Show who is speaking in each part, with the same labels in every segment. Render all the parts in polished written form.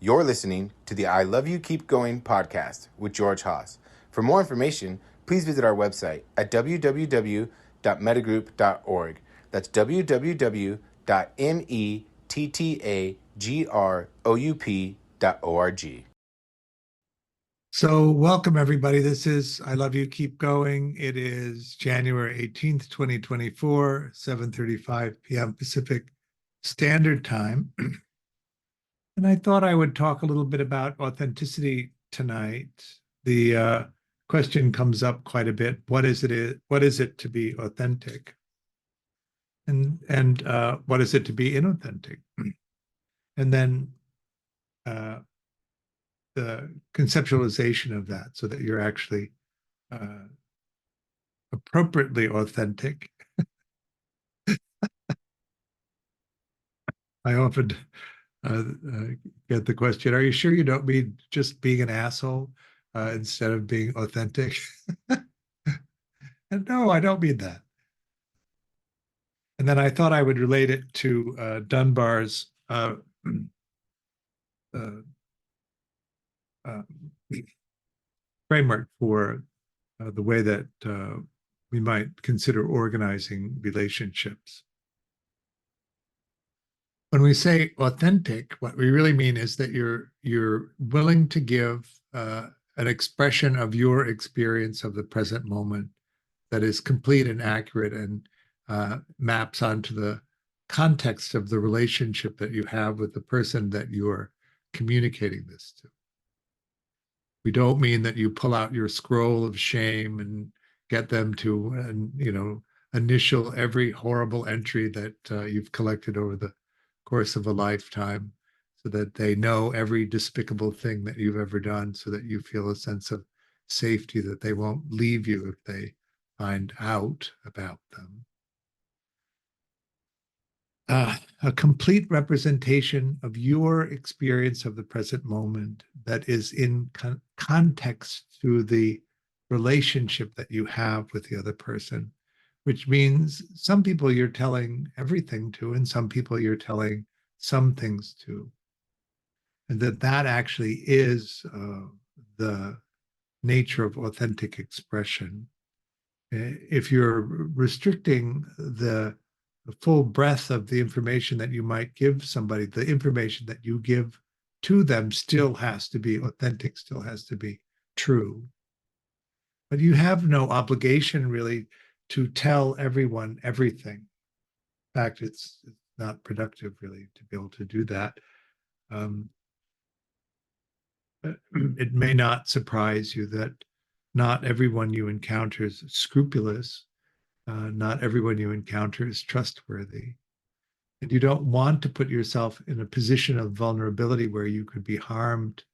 Speaker 1: You're listening to the I Love You Keep Going podcast with George Haas. For more information, please visit our website at www.mettagroup.org. That's www.mettagroup.org.
Speaker 2: So welcome, everybody. This is I Love You Keep Going. It is January 18th, 2024, 7:35 p.m. Pacific Standard Time. And I thought I would talk a little bit about authenticity tonight. The question comes up quite a bit. What is it to be authentic? And what is it to be inauthentic? And then the conceptualization of that so that you're actually appropriately authentic. I often get the question, are you sure you don't mean just being an asshole instead of being authentic? And no, I don't mean that. And then I thought I would relate it to Dunbar's framework for the way that we might consider organizing relationships. When we say authentic, what we really mean is that you're willing to give an expression of your experience of the present moment that is complete and accurate and maps onto the context of the relationship that you have with the person that you are communicating this to. We don't mean that you pull out your scroll of shame and get them to, initial every horrible entry that you've collected over the course of a lifetime so that they know every despicable thing that you've ever done so that you feel a sense of safety that they won't leave you if they find out about them. A complete representation of your experience of the present moment that is in context to the relationship that you have with the other person, which means some people you're telling everything to, and some people you're telling some things to. And that actually is the nature of authentic expression. If you're restricting the full breadth of the information that you might give somebody, the information that you give to them still has to be authentic, still has to be true. But you have no obligation really to tell everyone everything. In fact, it's not productive really to be able to do that. It may not surprise you that not everyone you encounter is scrupulous. Not everyone you encounter is trustworthy. And you don't want to put yourself in a position of vulnerability where you could be harmed,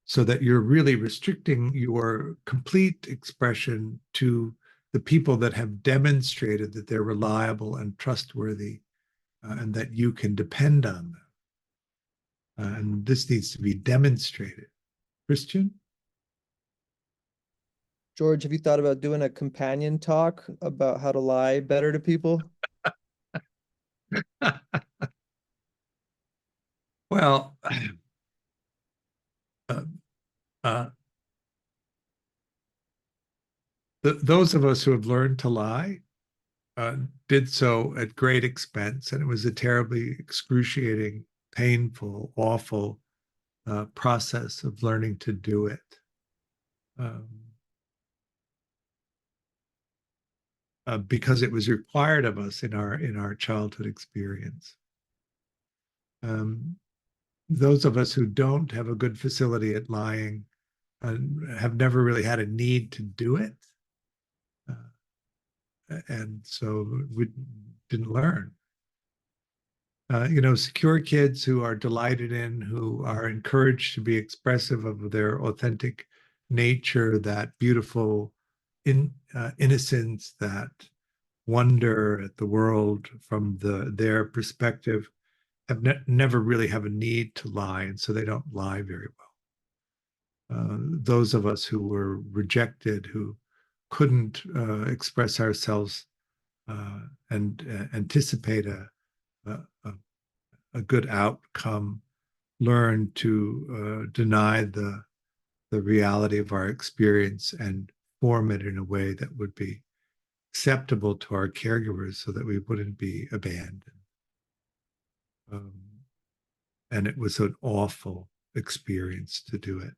Speaker 2: so that you're really restricting your complete expression to the people that have demonstrated that they're reliable and trustworthy, and that you can depend on them. And this needs to be demonstrated. Christian?
Speaker 3: George, have you thought about doing a companion talk about how to lie better to people?
Speaker 2: Well, those of us who have learned to lie did so at great expense, and it was a terribly excruciating, painful, awful process of learning to do it. Because it was required of us in our childhood experience. Those of us who don't have a good facility at lying have never really had a need to do it. And so we didn't learn. Secure kids who are delighted in, who are encouraged to be expressive of their authentic nature, that beautiful innocence, that wonder at the world from their perspective, have never really have a need to lie, and so they don't lie very well. Those of us who were rejected, who couldn't express ourselves and anticipate a a good outcome, learn to deny the reality of our experience and form it in a way that would be acceptable to our caregivers so that we wouldn't be abandoned. Um, and it was an awful experience to do it.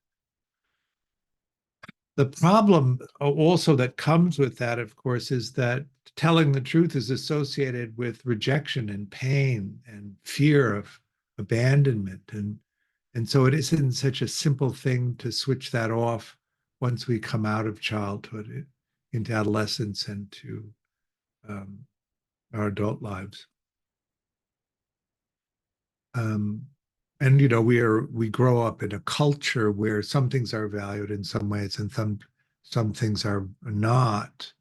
Speaker 2: The problem also that comes with that, of course, is that telling the truth is associated with rejection and pain and fear of abandonment. And so it isn't such a simple thing to switch that off once we come out of childhood into adolescence and to our adult lives. And we grow up in a culture where some things are valued in some ways and some things are not.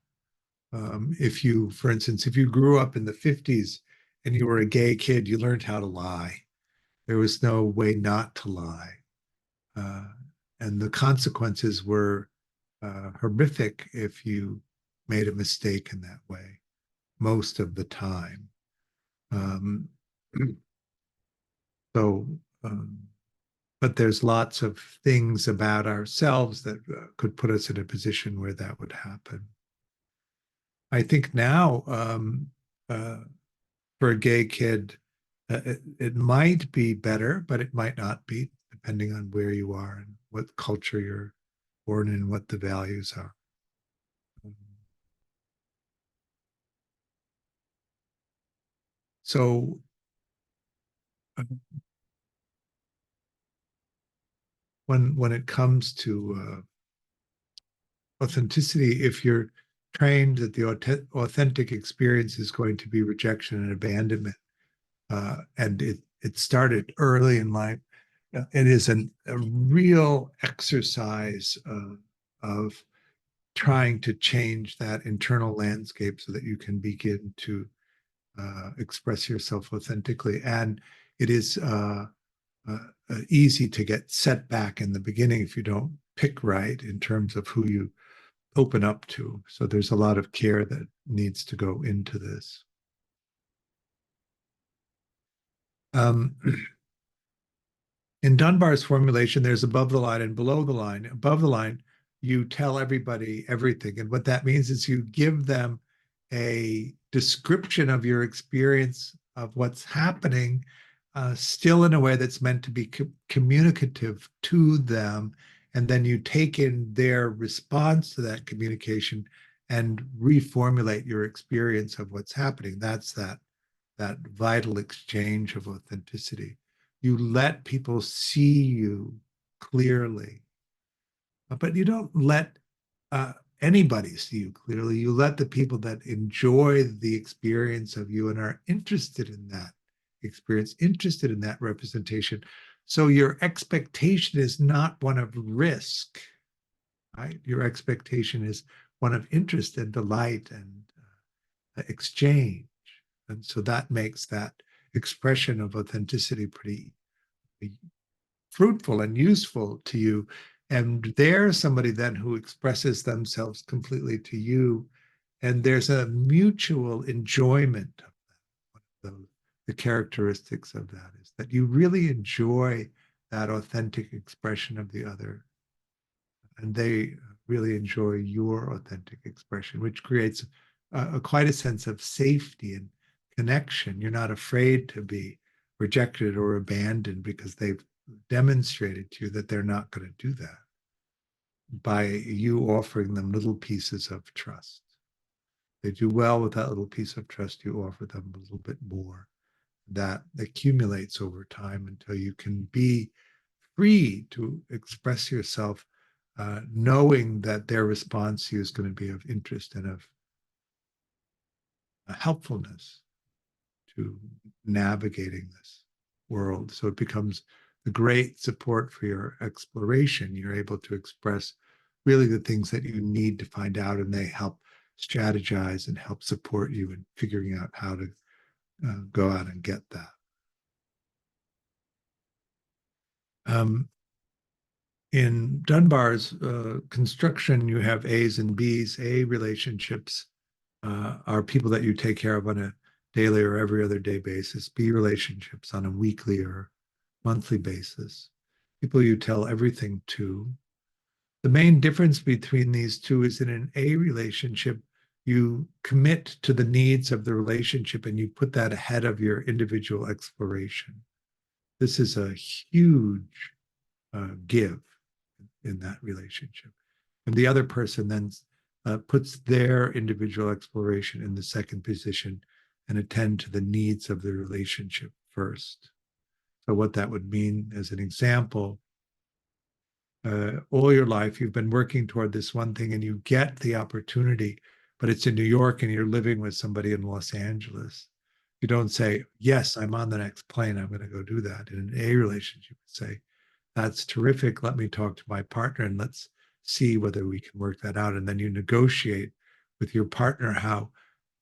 Speaker 2: If you, for instance, if you grew up in the 50s and you were a gay kid, you learned how to lie. There was no way not to lie. And the consequences were horrific if you made a mistake in that way, most of the time. So, but there's lots of things about ourselves that could put us in a position where that would happen. I think now, for a gay kid, it might be better, but it might not be, depending on where you are and what culture you're born in, what the values are. So, when it comes to authenticity, if you're trained that the authentic experience is going to be rejection and abandonment, and it started early in life, it is a real exercise of trying to change that internal landscape so that you can begin to express yourself authentically. And it is easy to get set back in the beginning if you don't pick right in terms of who you open up to. So there's a lot of care that needs to go into this. In Dunbar's formulation, there's above the line and below the line. Above the line, you tell everybody everything. And what that means is you give them a description of your experience of what's happening, still in a way that's meant to be communicative to them. And then you take in their response to that communication and reformulate your experience of what's happening. That's that vital exchange of authenticity. You let people see you clearly, but you don't let anybody see you clearly. You let the people that enjoy the experience of you and are interested in that experience, interested in that representation. So your expectation is not one of risk, right? Your expectation is one of interest and delight and exchange. And so that makes that expression of authenticity pretty fruitful and useful to you. And there's somebody then who expresses themselves completely to you. And there's a mutual enjoyment of that. The characteristics of that is that you really enjoy that authentic expression of the other. And they really enjoy your authentic expression, which creates quite a sense of safety and connection. You're not afraid to be rejected or abandoned because they've demonstrated to you that they're not going to do that by you offering them little pieces of trust. They do well with that little piece of trust, you offer them a little bit more. That accumulates over time until you can be free to express yourself, knowing that their response to you is going to be of interest and of helpfulness to navigating this world. So it becomes a great support for your exploration. You're able to express really the things that you need to find out, and they help strategize and help support you in figuring out how to go out and get that. In Dunbar's construction, you have A's and B's. A relationships are people that you take care of on a daily or every other day basis. B relationships on a weekly or monthly basis. People you tell everything to. The main difference between these two is in an A relationship, you commit to the needs of the relationship and you put that ahead of your individual exploration. This is a huge give in that relationship. And the other person then puts their individual exploration in the second position and attend to the needs of the relationship first. So, what that would mean, as an example, all your life you've been working toward this one thing and you get the opportunity, but it's in New York and you're living with somebody in Los Angeles. You don't say, yes, I'm on the next plane, I'm going to go do that. In an A relationship, you say, that's terrific, let me talk to my partner and let's see whether we can work that out. And then you negotiate with your partner how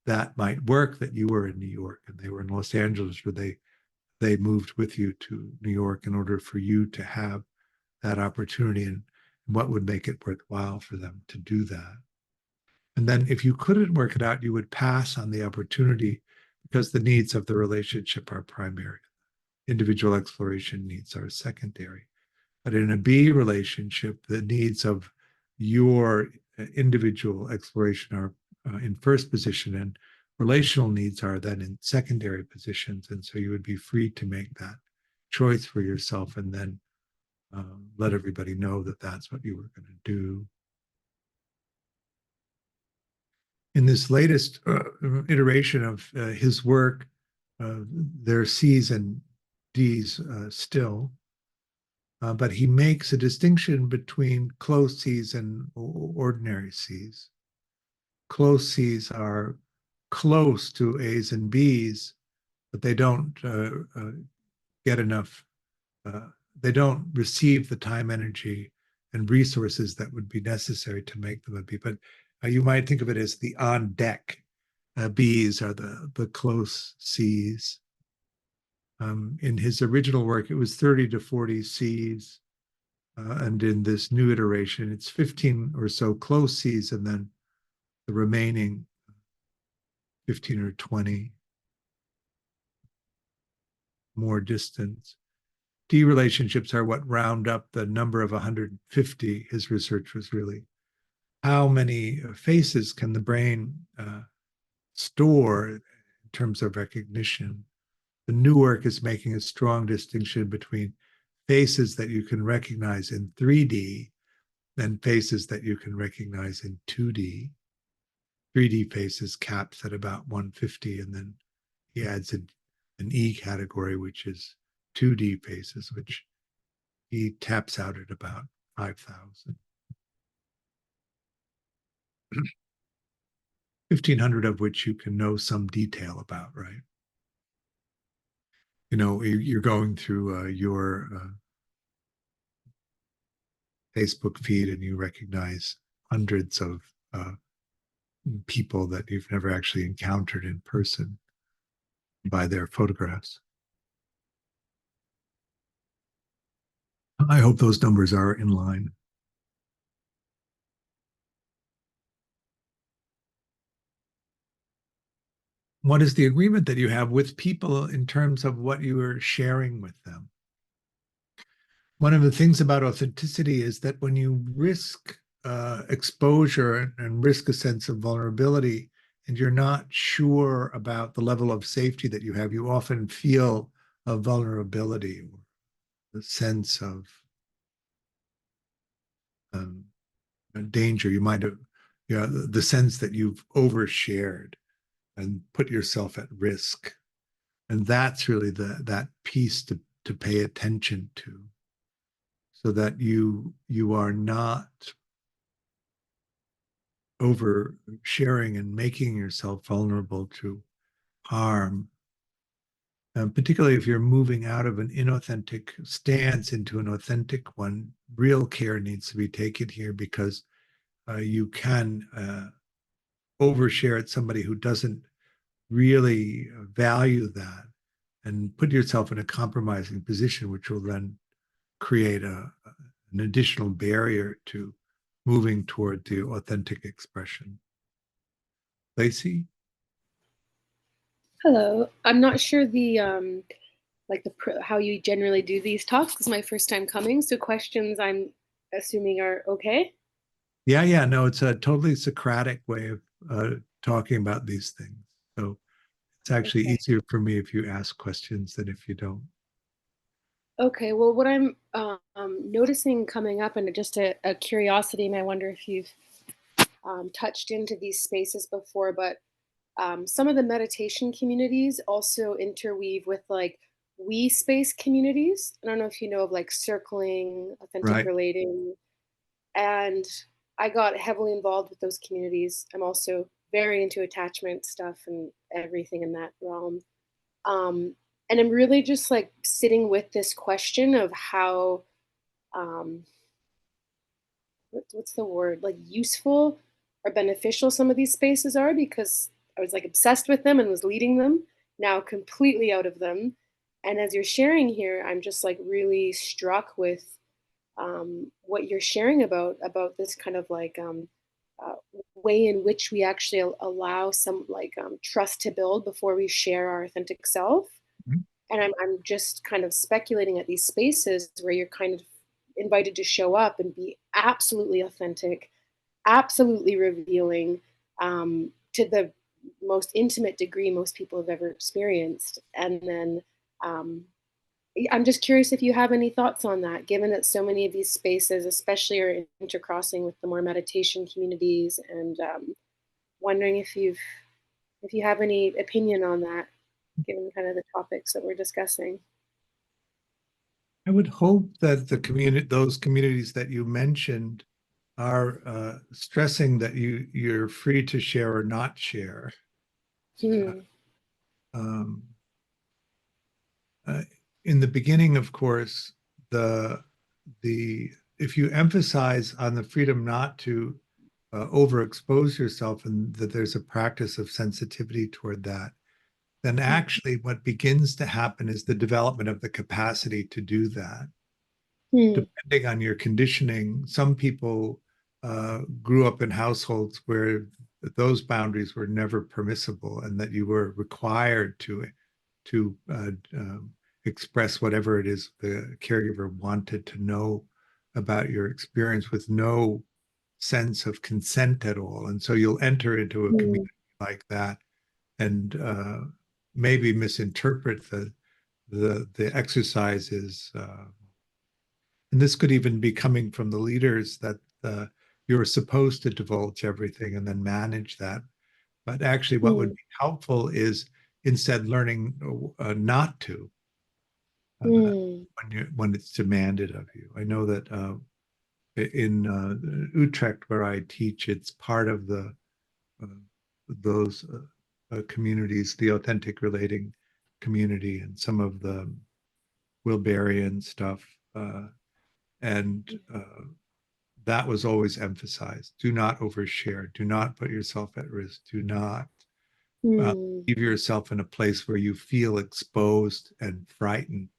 Speaker 2: that might work, that you were in New York and they were in Los Angeles, where they moved with you to New York in order for you to have that opportunity, and what would make it worthwhile for them to do that. And then if you couldn't work it out, you would pass on the opportunity because the needs of the relationship are primary. Individual exploration needs are secondary. But in a B relationship, the needs of your individual exploration are in first position, and relational needs are then in secondary positions. And so you would be free to make that choice for yourself and then let everybody know that that's what you were going to do. In this latest iteration of his work, there are C's and D's still, but he makes a distinction between close C's and ordinary C's. Close C's are close to A's and B's, but they don't get enough, they don't receive the time, energy, and resources that would be necessary to make them a B. But you might think of it as the on deck. B's are the close C's. In his original work, it was 30 to 40 C's. And in this new iteration, it's 15 or so close C's, and then the remaining 15 or 20 more distant. D relationships are what round up the number of 150. His research was really how many faces can the brain store in terms of recognition. The new work is making a strong distinction between faces that you can recognize in 3D and faces that you can recognize in 2D. 3D faces caps at about 150, and then he adds an E category, which is 2D faces, which he taps out at about 5,000. 1,500 of which you can know some detail about, right? You know, you're going through your Facebook feed and you recognize hundreds of people that you've never actually encountered in person by their photographs. I hope those numbers are in line. What is the agreement that you have with people in terms of what you are sharing with them? One of the things about authenticity is that when you risk exposure and risk a sense of vulnerability, and you're not sure about the level of safety that you have, you often feel a vulnerability or the sense of danger. You might have, the sense that you've overshared and put yourself at risk. And that's really that piece to pay attention to, so that you are not oversharing and making yourself vulnerable to harm. Particularly if you're moving out of an inauthentic stance into an authentic one, real care needs to be taken here, because you can overshare at somebody who doesn't really value that and put yourself in a compromising position, which will then create an additional barrier to moving toward the authentic expression. Lacey?
Speaker 4: Hello. I'm not sure the how you generally do these talks. This is my first time coming, so questions I'm assuming are okay.
Speaker 2: Yeah, no, it's a totally Socratic way of talking about these things. So it's actually
Speaker 4: Okay.
Speaker 2: easier for me if you ask questions than if you don't.
Speaker 4: Okay. Well, what I'm noticing coming up, and just a curiosity, and I wonder if you've touched into these spaces before, but some of the meditation communities also interweave with like we space communities. I don't know if you know of like circling, authentic
Speaker 2: Right.
Speaker 4: relating, and I got heavily involved with those communities. I'm also very into attachment stuff and everything in that realm. Um, and I'm really just like sitting with this question of how, um, what's the word, like useful or beneficial some of these spaces are, because I was like obsessed with them and was leading them, now completely out of them. And as you're sharing here, I'm just like really struck with what you're sharing about this kind of like uh, way in which we actually allow some like trust to build before we share our authentic self.
Speaker 2: Mhm.
Speaker 4: And I'm just kind of speculating at these spaces where you're kind of invited to show up and be absolutely authentic, absolutely revealing, to the most intimate degree most people have ever experienced. And then um, I'm just curious if you have any thoughts on that, given that so many of these spaces, especially, are intercrossing with the more meditation communities, and wondering if you have any opinion on that, given kind of the topics that we're discussing.
Speaker 2: I would hope that those communities that you mentioned are stressing that you're free to share or not share. Uh,
Speaker 4: Hmm.
Speaker 2: um, uh, in the beginning, of course, the the if you emphasize on the freedom not to overexpose yourself and that there's a practice of sensitivity toward that, then actually what begins to happen is the development of the capacity to do that.
Speaker 4: Hmm.
Speaker 2: Depending on your conditioning, some people grew up in households where those boundaries were never permissible and that you were required to express whatever it is the caregiver wanted to know about your experience with no sense of consent at all. And so you'll enter into a
Speaker 4: Hmm.
Speaker 2: community like that and maybe misinterpret the exercises. And this could even be coming from the leaders that you're supposed to divulge everything and then manage that. But actually, what would
Speaker 4: Hmm.
Speaker 2: be helpful is instead learning not to
Speaker 4: Hmm.
Speaker 2: when it's demanded of you. I know that in Utrecht, where I teach, it's part of uh, those communities, the authentic relating community, and some of the Wilberian stuff, and that was always emphasized. Do not overshare. Do not put yourself at risk. Do not
Speaker 4: Hmm.
Speaker 2: leave yourself in a place where you feel exposed and frightened.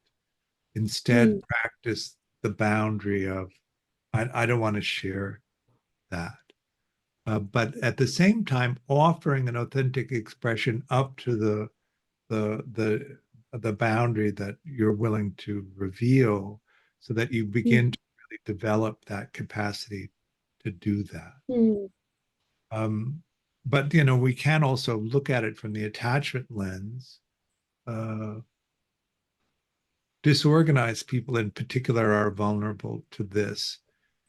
Speaker 4: Hmm.
Speaker 2: Instead, practice the boundary of, I don't want to share that. But at the same time, offering an authentic expression up to the the boundary that you're willing to reveal, so that you begin
Speaker 4: Hmm.
Speaker 2: to really develop that capacity to do that.
Speaker 4: Hmm.
Speaker 2: Um, but you know, we can also look at it from the attachment lens. Uh, Disorganized people, in particular, are vulnerable to this,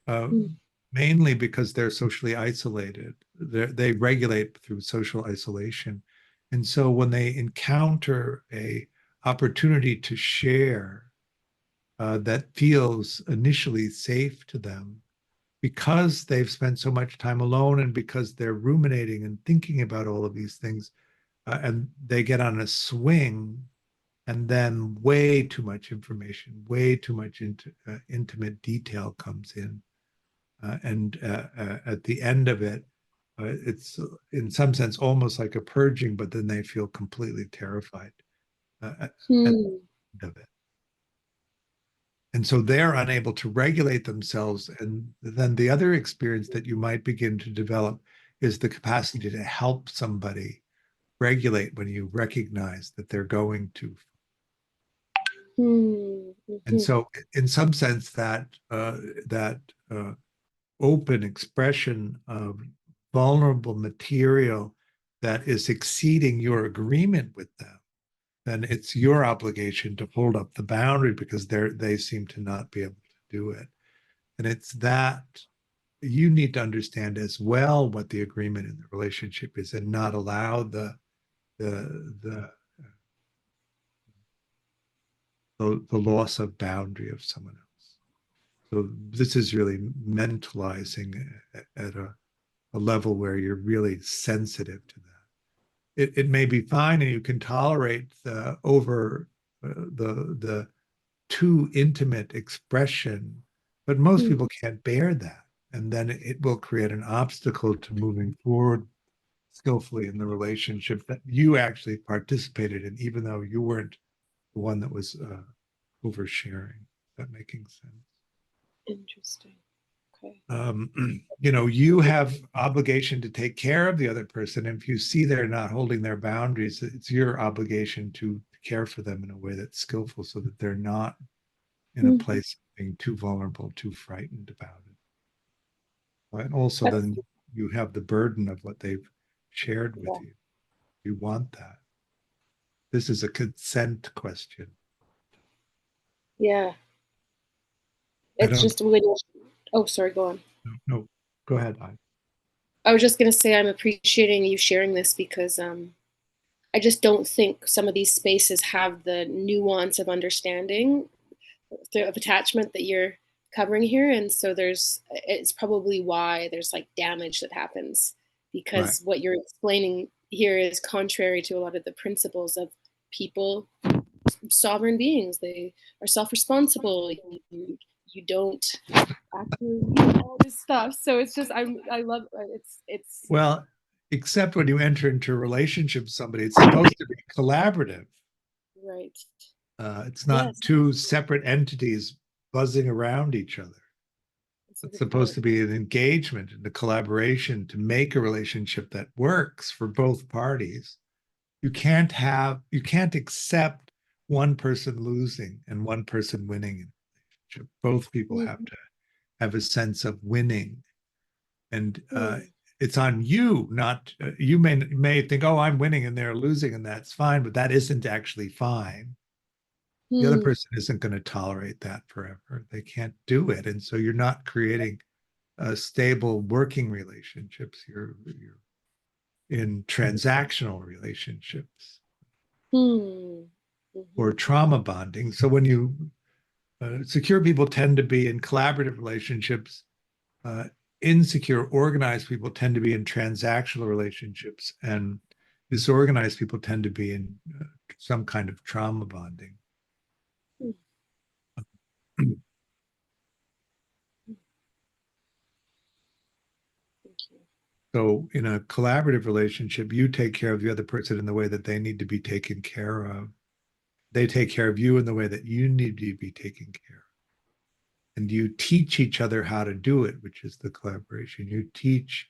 Speaker 2: uh,
Speaker 4: Hmm.
Speaker 2: mainly because they're socially isolated. They regulate through social isolation, and so when they encounter a opportunity to share that feels initially safe to them, because they've spent so much time alone and because they're ruminating and thinking about all of these things, and they get on a swing, and then way too much information, way too much intimate detail comes in. And at the end of it, it's in some sense almost like a purging, but then they feel completely terrified at
Speaker 4: Hmm.
Speaker 2: the end of it. And so they're unable to regulate themselves. And then the other experience that you might begin to develop is the capacity to help somebody regulate when you recognize that they're going too. And so, in some sense, that open expression of vulnerable material that is exceeding your agreement with them, then it's your obligation to hold up the boundary because they seem to not be able to do it. And it's that you need to understand as well what the agreement in the relationship is and not allow the loss of boundary of someone else. So this is really mentalizing at a level where you're really sensitive to that. It may be fine and you can tolerate the over the too intimate expression, but most people can't bear that. And then it will create an obstacle to moving forward skillfully in the relationship that you actually participated in, even though you weren't the one that was oversharing. Is that making sense?
Speaker 4: Interesting. Okay.
Speaker 2: You have obligation to take care of the other person. And if you see they're not holding their boundaries, it's your obligation to care for them in a way that's skillful so that they're not in a place of being too vulnerable, too frightened about it. And also then you have the burden of what they've shared with you. You want that. This is a consent question.
Speaker 4: Yeah. It's just when oh, sorry, go on.
Speaker 2: No, go ahead.
Speaker 4: I was just going to say I'm appreciating you sharing this because I just don't think some of these spaces have the nuance of understanding of attachment that you're covering here. And so it's probably why there's like damage that happens because what you're explaining here is contrary to a lot of the principles of people, sovereign beings. They are self-responsible. You don't actually need all this stuff. So it's just I love it's
Speaker 2: well, except when you enter into a relationship with somebody, it's supposed to be collaborative.
Speaker 4: right.
Speaker 2: It's not two separate entities buzzing around each other. It's supposed to be an engagement and a collaboration to make a relationship that works for both parties. You can't accept one person losing and one person winning in a relationship. Both people have to have a sense of winning. And it's on you, not you may think, oh, I'm winning and they're losing, and that's fine, but that isn't actually fine. The other person isn't going to tolerate that forever. They can't do it. And so you're not creating stable working relationships. You're in transactional relationships or trauma bonding. So when you secure people tend to be in collaborative relationships, insecure, organized people tend to be in transactional relationships, and disorganized people tend to be in some kind of trauma bonding.
Speaker 4: Thank you.
Speaker 2: So in a collaborative relationship, you take care of the other person in the way that they need to be taken care of. They take care of you in the way that you need to be taken care of. And you teach each other how to do it, which is the collaboration. You teach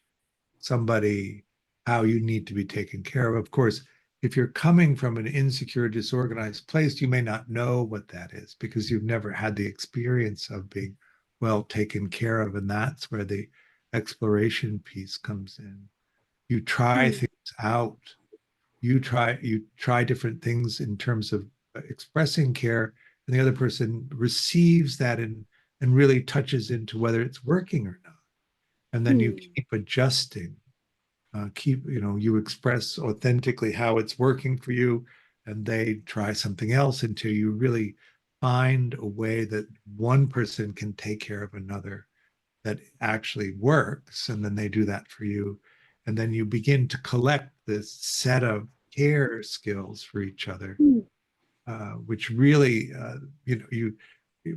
Speaker 2: somebody how you need to be taken care of. Of course, if you're coming from an insecure, disorganized place, you may not know what that is because you've never had the experience of being well taken care of. And that's where the exploration piece comes in. You try things out. You try different things in terms of expressing care, and the other person receives that and really touches into whether it's working or not. And then you keep adjusting. You express authentically how it's working for you, and they try something else until you really find a way that one person can take care of another that actually works, and then they do that for you, and then you begin to collect this set of care skills for each other, which really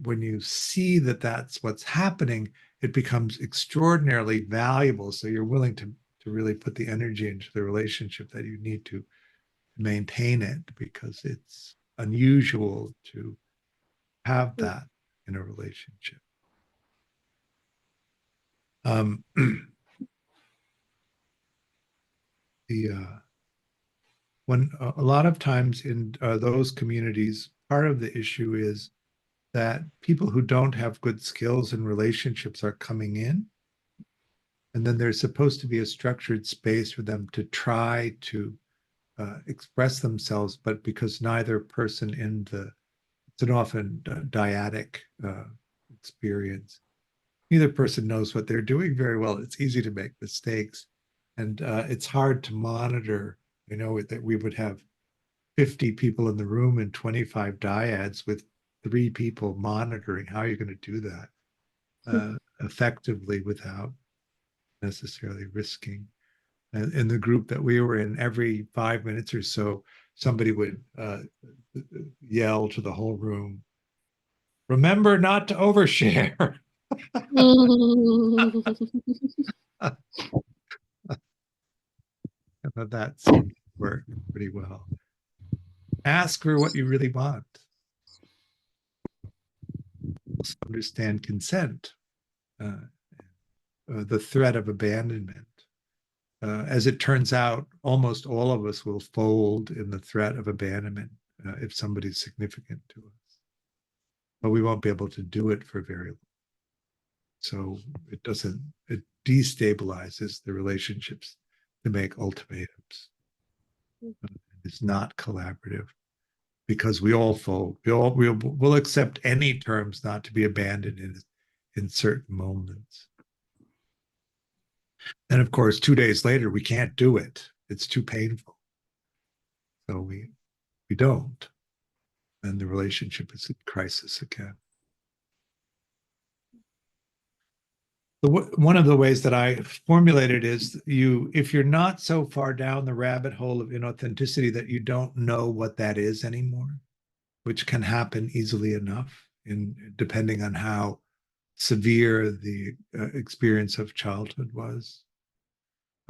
Speaker 2: when you see that that's what's happening, it becomes extraordinarily valuable. So you're willing to really put the energy into the relationship that you need to maintain it, because it's unusual to have that in a relationship. The when a lot of times in those communities, part of the issue is that people who don't have good skills in relationships are coming in, and then there's supposed to be a structured space for them to try to express themselves, but because neither person it's an often dyadic experience. Neither person knows what they're doing very well. It's easy to make mistakes, and it's hard to monitor. That we would have 50 people in the room and 25 dyads with 3 people monitoring. How are you going to do that effectively without necessarily risking? And in the group that we were in, every 5 minutes or so, somebody would yell to the whole room, "Remember not to overshare." But that seemed to work pretty well. Ask for what you really want. Also understand consent, the threat of abandonment. As it turns out, almost all of us will fold in the threat of abandonment if somebody's significant to us. But we won't be able to do it for very long. So it destabilizes the relationships to make ultimatums. It's not collaborative because we all fold. We'll accept any terms not to be abandoned in certain moments. And of course, 2 days later, we can't do it. It's too painful. So we don't. And the relationship is in crisis again. One of the ways that I formulate it is if you're not so far down the rabbit hole of inauthenticity that you don't know what that is anymore, which can happen easily enough depending on how severe the experience of childhood was.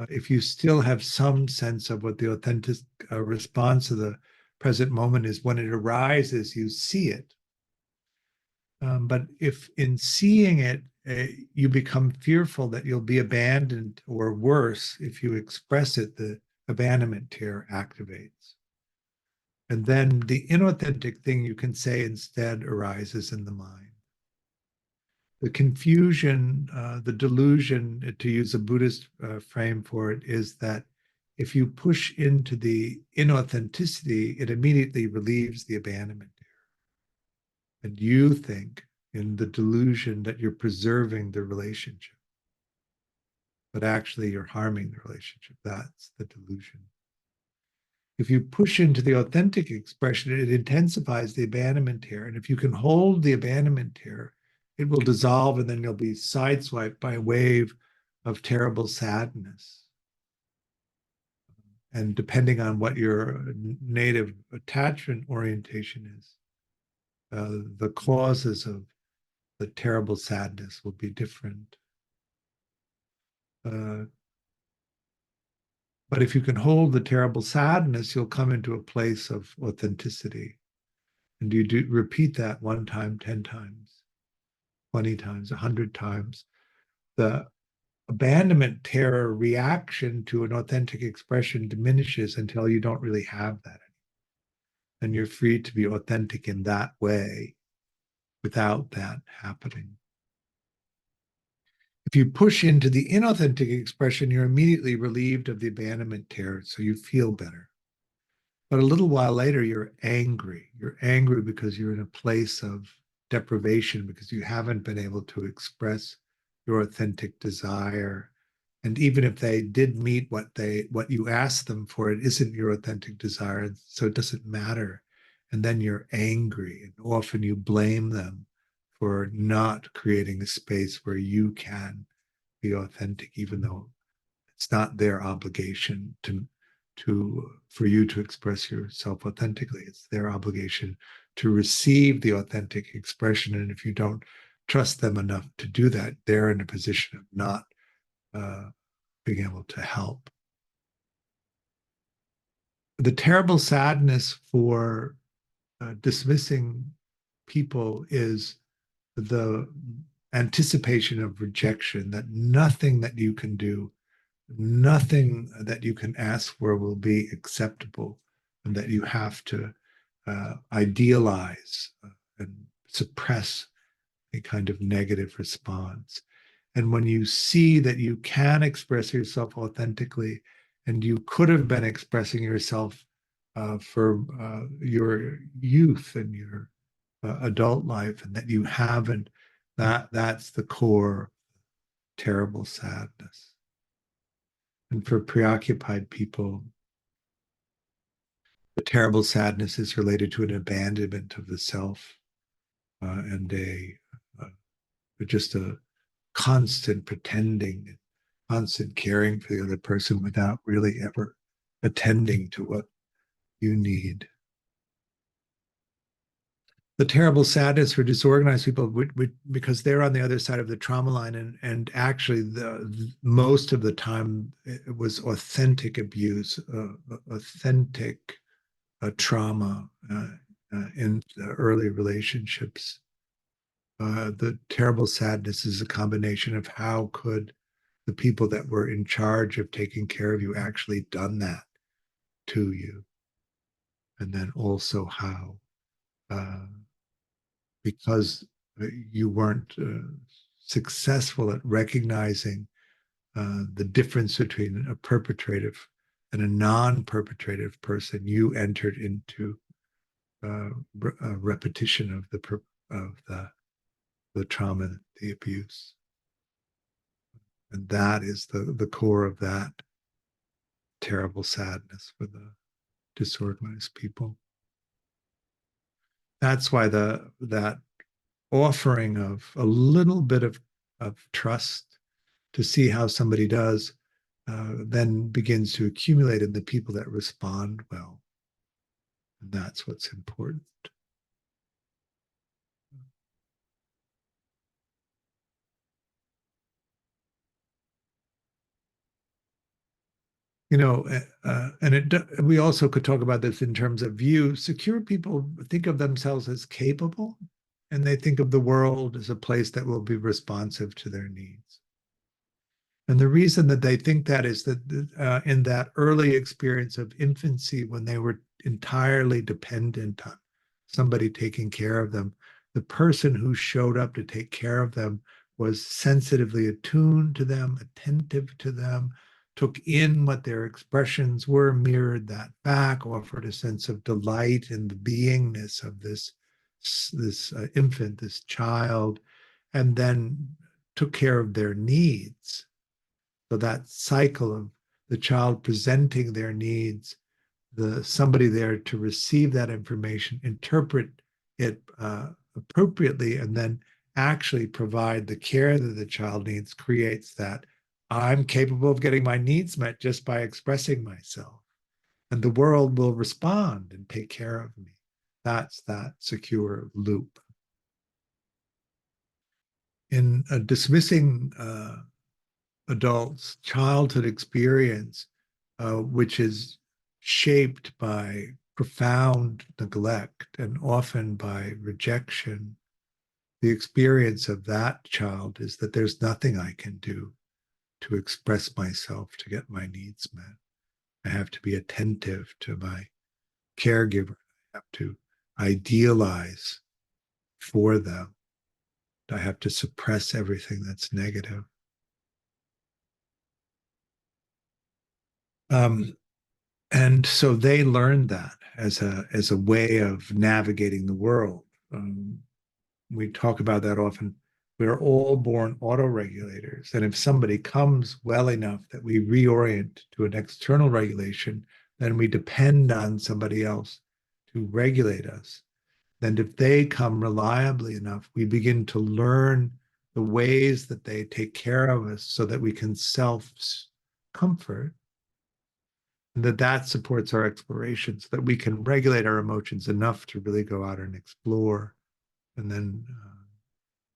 Speaker 2: If you still have some sense of what the authentic response to the present moment is, when it arises, you see it. But if in seeing it, you become fearful that you'll be abandoned, or worse, if you express it, the abandonment terror activates. And then the inauthentic thing you can say instead arises in the mind. The confusion, the delusion, to use a Buddhist frame for it, is that if you push into the inauthenticity, it immediately relieves the abandonment terror. And you think in the delusion that you're preserving the relationship, but actually you're harming the relationship. That's the delusion. If you push into the authentic expression, it intensifies the abandonment terror. And if you can hold the abandonment terror, it will dissolve, and then you'll be sideswiped by a wave of terrible sadness. And depending on what your native attachment orientation is, the causes of the terrible sadness will be different. But if you can hold the terrible sadness, you'll come into a place of authenticity. And you do repeat that 1 time, 10 times, 20 times, 100 times. The abandonment terror reaction to an authentic expression diminishes until you don't really have that anymore. And you're free to be authentic in that way without that happening. If you push into the inauthentic expression, you're immediately relieved of the abandonment terror, so you feel better. But a little while later, you're angry. You're angry because you're in a place of deprivation, because you haven't been able to express your authentic desire. And even if they did meet what you asked them for, it isn't your authentic desire, so it doesn't matter. And then you're angry, and often you blame them for not creating a space where you can be authentic, even though it's not their obligation for you to express yourself authentically. It's their obligation to receive the authentic expression. And if you don't trust them enough to do that, they're in a position of not being able to help. The terrible sadness for dismissing people is the anticipation of rejection, that nothing that you can do, nothing that you can ask for will be acceptable. and that you have to idealize and suppress a kind of negative response. And when you see that you can express yourself authentically, and you could have been expressing yourself for your youth and your adult life, and that you haven't, that's the core terrible sadness. And for preoccupied people, the terrible sadness is related to an abandonment of the self and just a constant pretending, constant caring for the other person without really ever attending to what you need. The terrible sadness for disorganized people, because they're on the other side of the trauma line, and actually most of the time it was authentic abuse, authentic trauma in the early relationships. The terrible sadness is a combination of how could the people that were in charge of taking care of you actually done that to you, and then also how because you weren't successful at recognizing the difference between a perpetrative and a non-perpetrative person, you entered into a repetition of the trauma, the abuse. And that is the core of that terrible sadness for the disorganized people. That's why that offering of a little bit of trust to see how somebody does then begins to accumulate in the people that respond well. And that's what's important. You know, we also could talk about this in terms of view. Secure people think of themselves as capable, and they think of the world as a place that will be responsive to their needs. And the reason that they think that is that in that early experience of infancy, when they were entirely dependent on somebody taking care of them, the person who showed up to take care of them was sensitively attuned to them, attentive to them, took in what their expressions were, mirrored that back, offered a sense of delight in the beingness of this infant, this child, and then took care of their needs. So that cycle of the child presenting their needs, somebody there to receive that information, interpret it appropriately, and then actually provide the care that the child needs, creates that I'm capable of getting my needs met just by expressing myself. And the world will respond and take care of me. That's that secure loop. In dismissing adults' childhood experience, which is shaped by profound neglect and often by rejection, the experience of that child is that there's nothing I can do to express myself to get my needs met. I have to be attentive to my caregiver. I have to idealize for them. I have to suppress everything that's negative. And so they learned that as a way of navigating the world. We talk about that often. We're all born autoregulators. And if somebody comes well enough that we reorient to an external regulation, then we depend on somebody else to regulate us. Then if they come reliably enough, we begin to learn the ways that they take care of us so that we can self-comfort, and that supports our exploration so that we can regulate our emotions enough to really go out and explore, and then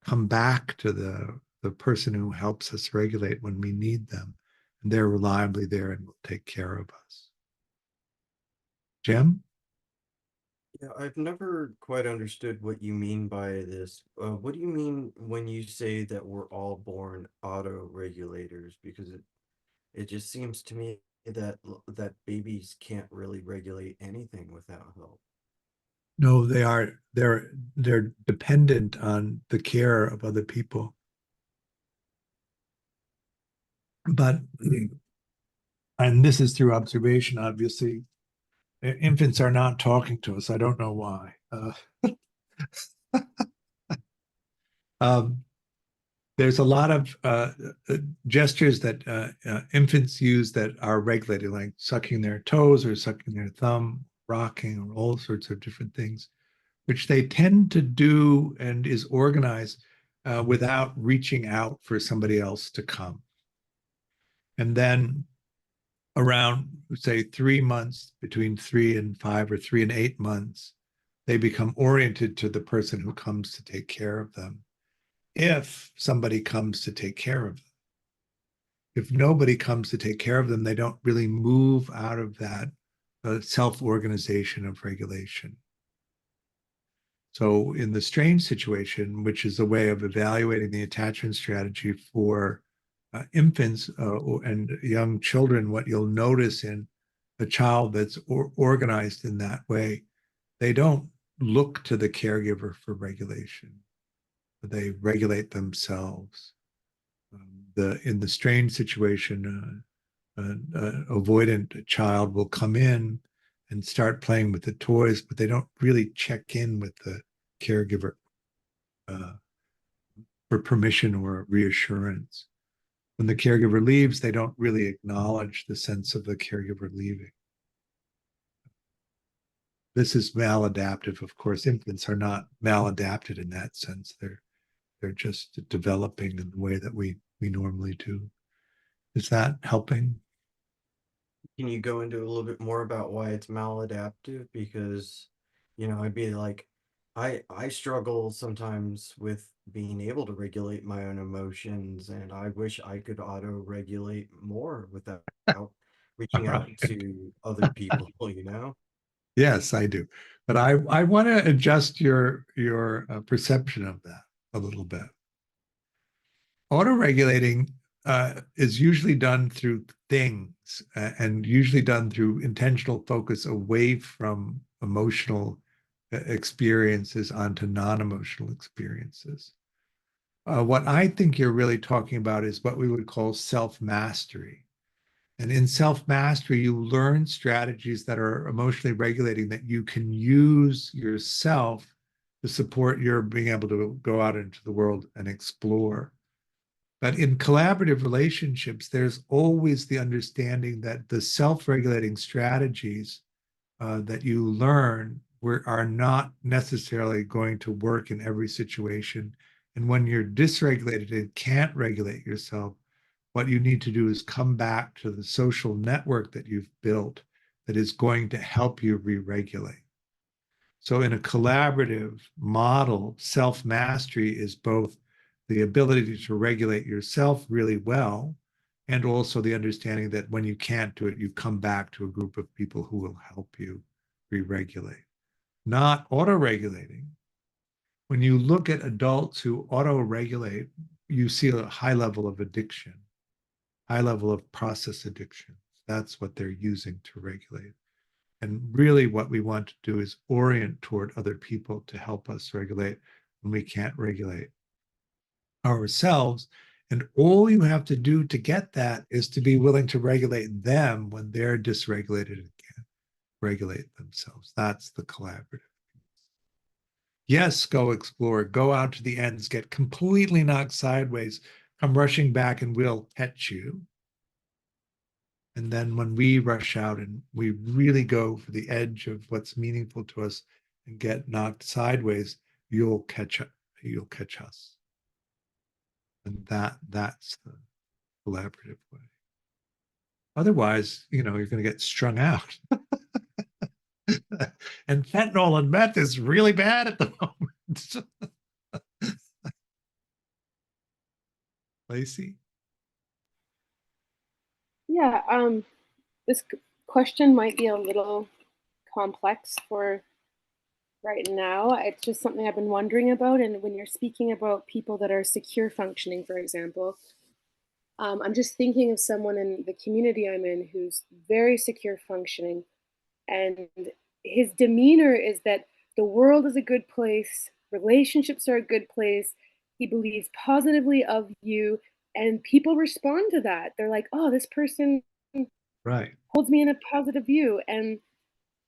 Speaker 2: come back to the person who helps us regulate when we need them, and they're reliably there and will take care of us. Jim?
Speaker 5: Yeah, I've never quite understood what you mean by this. What do you mean when you say that we're all born auto-regulators? Because it just seems to me that babies can't really regulate anything without help.
Speaker 2: No, they're dependent on the care of other people. But, and this is through observation, obviously, infants are not talking to us. I don't know why. Um, there's a lot of gestures that infants use that are regulated, like sucking their toes or sucking their thumb, rocking, or all sorts of different things, which they tend to do and is organized without reaching out for somebody else to come. And then around, say, 3 months, between 3 and 5 or 3 and 8 months, they become oriented to the person who comes to take care of them. If somebody comes to take care of them, if nobody comes to take care of them, they don't really move out of that self-organization of regulation. So in the strange situation, which is a way of evaluating the attachment strategy for infants and young children, what you'll notice in a child that's organized in that way, they don't look to the caregiver for regulation. They regulate themselves. In the strange situation, an avoidant child will come in and start playing with the toys, but they don't really check in with the caregiver for permission or reassurance. When the caregiver leaves, they don't really acknowledge the sense of the caregiver leaving. This is maladaptive. Of course, infants are not maladapted in that sense. They're just developing in the way that we normally do. Is that helping?
Speaker 5: Can you go into a little bit more about why it's maladaptive? Because, I'd be like, I struggle sometimes with being able to regulate my own emotions, and I wish I could auto-regulate more without
Speaker 2: All
Speaker 5: reaching out
Speaker 2: right.
Speaker 5: to other people, you know?
Speaker 2: Yes, I do. But I want to adjust your perception of that a little bit. Auto-regulating is usually done through things and usually done through intentional focus away from emotional experiences onto non-emotional experiences. What I think you're really talking about is what we would call self-mastery. And in self-mastery, you learn strategies that are emotionally regulating that you can use yourself to support your being able to go out into the world and explore. But in collaborative relationships, there's always the understanding that the self-regulating strategies that you learn are not necessarily going to work in every situation. And when you're dysregulated and can't regulate yourself, what you need to do is come back to the social network that you've built that is going to help you re-regulate. So in a collaborative model, self-mastery is both the ability to regulate yourself really well, and also the understanding that when you can't do it, you come back to a group of people who will help you re-regulate. Not auto-regulating. When you look at adults who auto-regulate, you see a high level of addiction, high level of process addiction. That's what they're using to regulate. And really what we want to do is orient toward other people to help us regulate when we can't regulate ourselves. And all you have to do to get that is to be willing to regulate them when they're dysregulated and can't regulate themselves. That's the collaborative. Yes, go explore, go out to the ends, get completely knocked sideways, come rushing back, and we'll catch you. And then when we rush out and we really go for the edge of what's meaningful to us and get knocked sideways, you'll catch us. And that's the collaborative way. Otherwise, you're going to get strung out. And fentanyl and meth is really bad at the moment. Lacey?
Speaker 4: Yeah, this question might be a little complex for right now. It's just something I've been wondering about. And when you're speaking about people that are secure functioning, for example, I'm just thinking of someone in the community I'm in who's very secure functioning, and his demeanor is that the world is a good place, relationships are a good place. He believes positively of you, and people respond to that. They're like, "Oh, this person
Speaker 2: Right.
Speaker 4: holds me in a positive view," and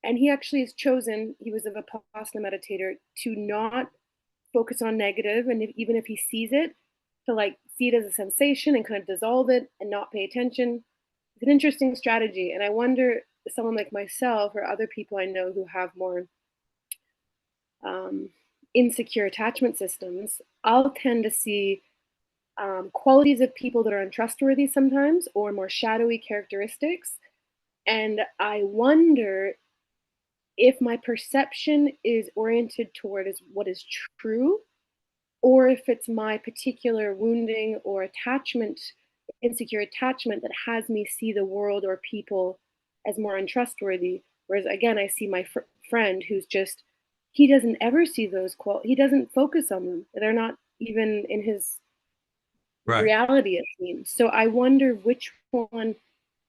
Speaker 4: he actually has chosen. He was a Vipassana meditator to not focus on negative, and even if he sees it, to like see it as a sensation and kind of dissolve it and not pay attention. It's an interesting strategy, and I wonder someone like myself or other people I know who have more um, insecure attachment systems, I'll tend to see qualities of people that are untrustworthy sometimes or more shadowy characteristics. And I wonder if my perception is oriented toward what is true, or if it's my particular wounding or attachment, insecure attachment, that has me see the world or people as more untrustworthy. Whereas again, I see my friend who's just, he doesn't ever see those he doesn't focus on them. They're not even in his
Speaker 2: Right.
Speaker 4: reality, it seems. So I wonder which one.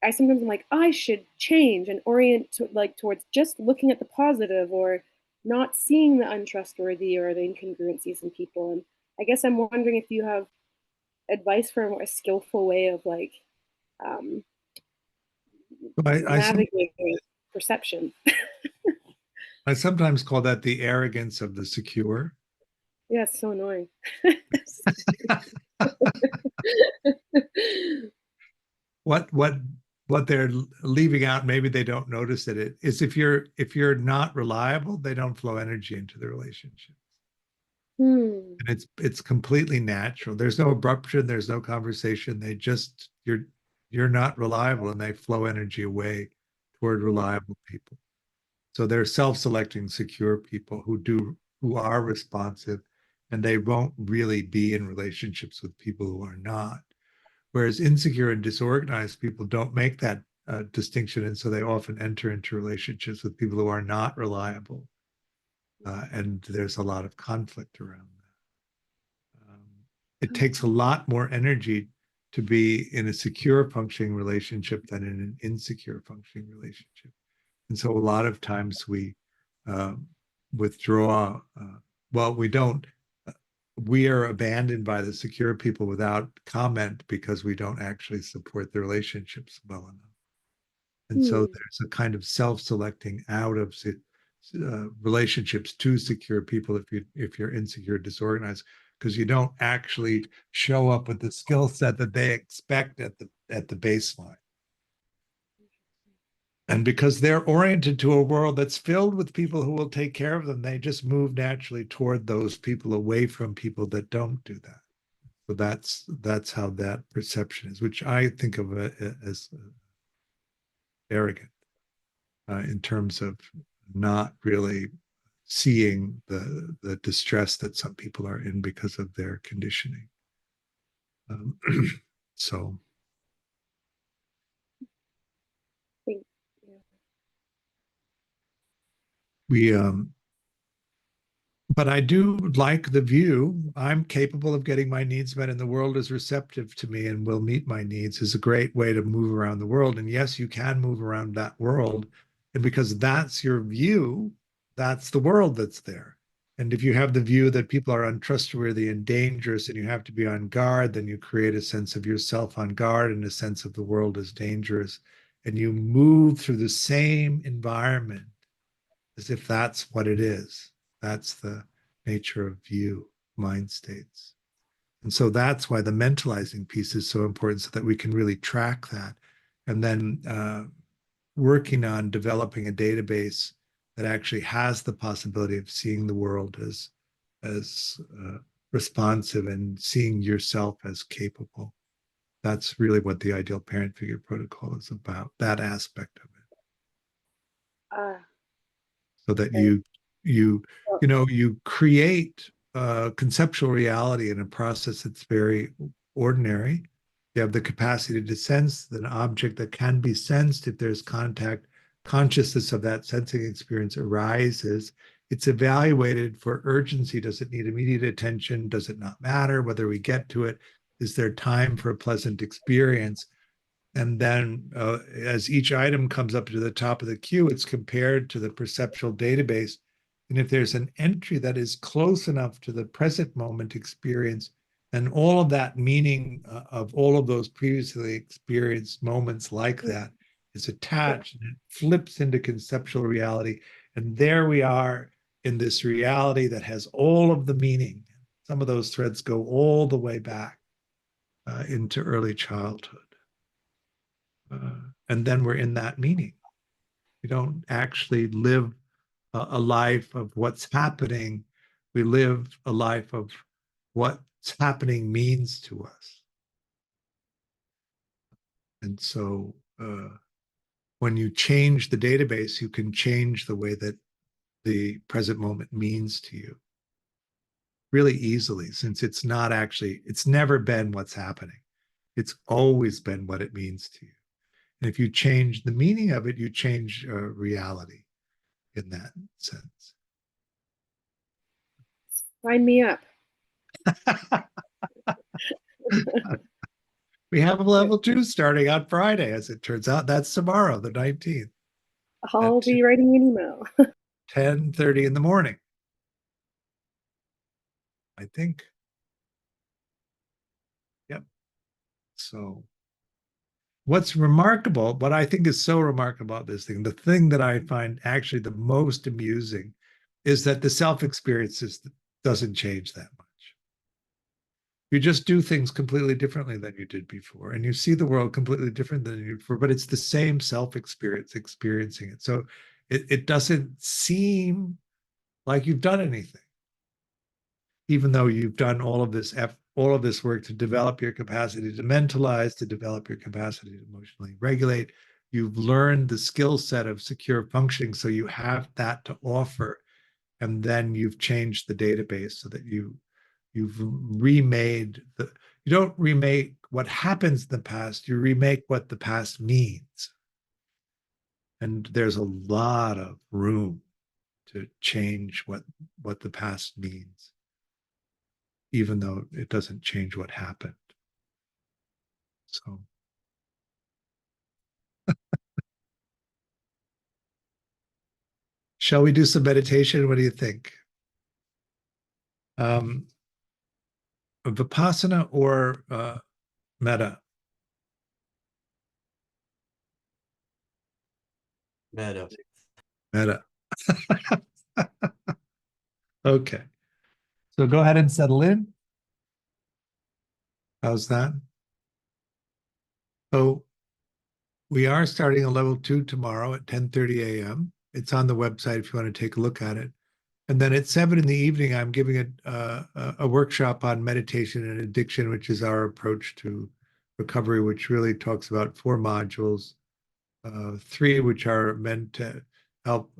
Speaker 4: I sometimes am like, I should change and orient to, like, towards just looking at the positive, or not seeing the untrustworthy or the incongruencies in people. And I guess I'm wondering if you have advice for a more skillful way of like um,
Speaker 2: I
Speaker 4: navigating perception.
Speaker 2: I sometimes call that the arrogance of the secure.
Speaker 4: Yeah, it's so annoying.
Speaker 2: what what what they're leaving out, maybe they don't notice it, is if you're not reliable, they don't flow energy into the relationship.
Speaker 4: Hmm.
Speaker 2: And it's completely natural. There's no abruption, there's no conversation. They just you're not reliable, and they flow energy away toward reliable people. So they're self-selecting secure people who are responsive, and they won't really be in relationships with people who are not. Whereas insecure and disorganized people don't make that distinction, and so they often enter into relationships with people who are not reliable, and there's a lot of conflict around that. It takes a lot more energy to be in a secure functioning relationship than in an insecure functioning relationship. And so a lot of times we um, withdraw. Well, we don't. We are abandoned by the secure people without comment because we don't actually support the relationships well enough. And so
Speaker 4: Hmm.
Speaker 2: there's a kind of self-selecting out of relationships to secure people if you're insecure, disorganized, because you don't actually show up with the skill set that they expect at the baseline. And because they're oriented to a world that's filled with people who will take care of them, they just move naturally toward those people, away from people that don't do that. So that's how that perception is, which I think of as arrogant in terms of not really seeing the distress that some people are in because of their conditioning. Um, so
Speaker 4: Think, yeah.
Speaker 2: we but I do like the view. I'm capable of getting my needs met, and the world is receptive to me and will meet my needs, is a great way to move around the world. And yes, you can move around that world. And because that's your view, that's the world that's there. And if you have the view that people are untrustworthy and dangerous and you have to be on guard, then you create a sense of yourself on guard and a sense of the world as dangerous. And you move through the same environment as if that's what it is. That's the nature of view, mind states. And so that's why the mentalizing piece is so important, so that we can really track that. And then working on developing a database that actually has the possibility of seeing the world as responsive and seeing yourself as capable. That's really what the ideal parent figure protocol is about, that aspect of it.
Speaker 4: Ah,
Speaker 2: So that
Speaker 4: okay.
Speaker 2: you
Speaker 4: Well,
Speaker 2: you know you create conceptual reality in a process that's very ordinary. You have the capacity to sense an object that can be sensed if there's contact. Consciousness of that sensing experience arises. It's evaluated for urgency. Does it need immediate attention? Does it not matter whether we get to it? Is there time for a pleasant experience? And then as each item comes up to the top of the queue, it's compared to the perceptual database. And if there's an entry that is close enough to the present moment experience, and all of that meaning of all of those previously experienced moments like that is attached, and it flips into conceptual reality. And there we are in this reality that has all of the meaning. Some of those threads go all the way back into early childhood. And then we're in that meaning. We don't actually live a life of what's happening. We live a life of what's happening means to us. And so when you change the database, you can change the way that the present moment means to you really easily, since it's not actually, it's never been what's happening. It's always been what it means to you. And if you change the meaning of it, you change reality in that sense.
Speaker 4: Sign me up.
Speaker 2: We have a level 2 starting on Friday, as it turns out. That's tomorrow, the 19th.
Speaker 4: I'll be writing you an email.
Speaker 2: 10:30 in the morning, I think. Yep. So what's remarkable, what I think is so remarkable about this thing, the thing that I find actually the most amusing is that the self-experience doesn't change that much. You just do things completely differently than you did before, and you see the world completely different than you did before, but it's the same self-experience experiencing it. So it doesn't seem like you've done anything, even though you've done all of this work to develop your capacity to mentalize, to develop your capacity to emotionally regulate. You've learned the skill set of secure functioning, so you have that to offer. And then you've changed the database so that you've remade you don't remake what happens in the past, you remake what the past means. And there's a lot of room to change what the past means, even though it doesn't change what happened. So shall we do some meditation? What do you think? Vipassana or metta?
Speaker 5: Meta.
Speaker 2: Metta. Okay. So go ahead and settle in. How's that? So we are starting a level 2 tomorrow at 10:30 a.m. It's on the website if you want to take a look at it. And then at 7 in the evening, I'm giving a workshop on meditation and addiction, which is our approach to recovery, which really talks about 4 modules, 3 which are meant to help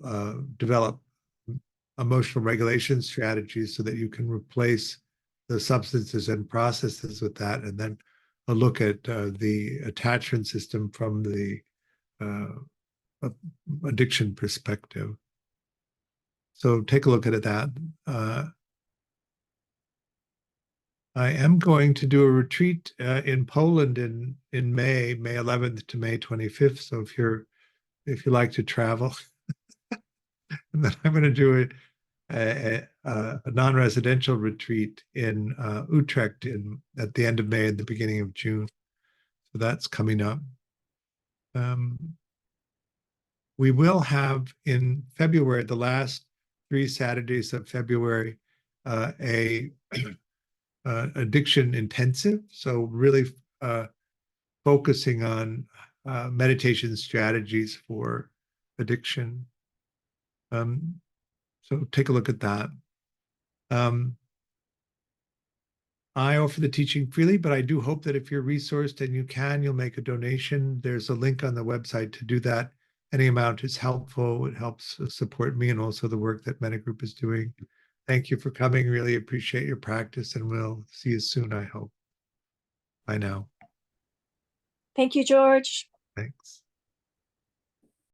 Speaker 2: develop emotional regulation strategies so that you can replace the substances and processes with that, and then a look at the attachment system from the addiction perspective. So take a look at that. I am going to do a retreat in Poland in May 11th to May 25th. So if you like to travel, and then I'm going to do a non-residential retreat in Utrecht at the end of May and the beginning of June. So that's coming up. We will have in February, the last 3 Saturdays of February, a addiction intensive. So really focusing on meditation strategies for addiction. So take a look at that. I offer the teaching freely, but I do hope that if you're resourced and you can, you'll make a donation. There's a link on the website to do that. Any amount is helpful. It helps support me and also the work that Mettagroup is doing. Thank you for coming. Really appreciate your practice, and we'll see you soon, I hope. Bye now.
Speaker 6: Thank you, George.
Speaker 2: Thanks.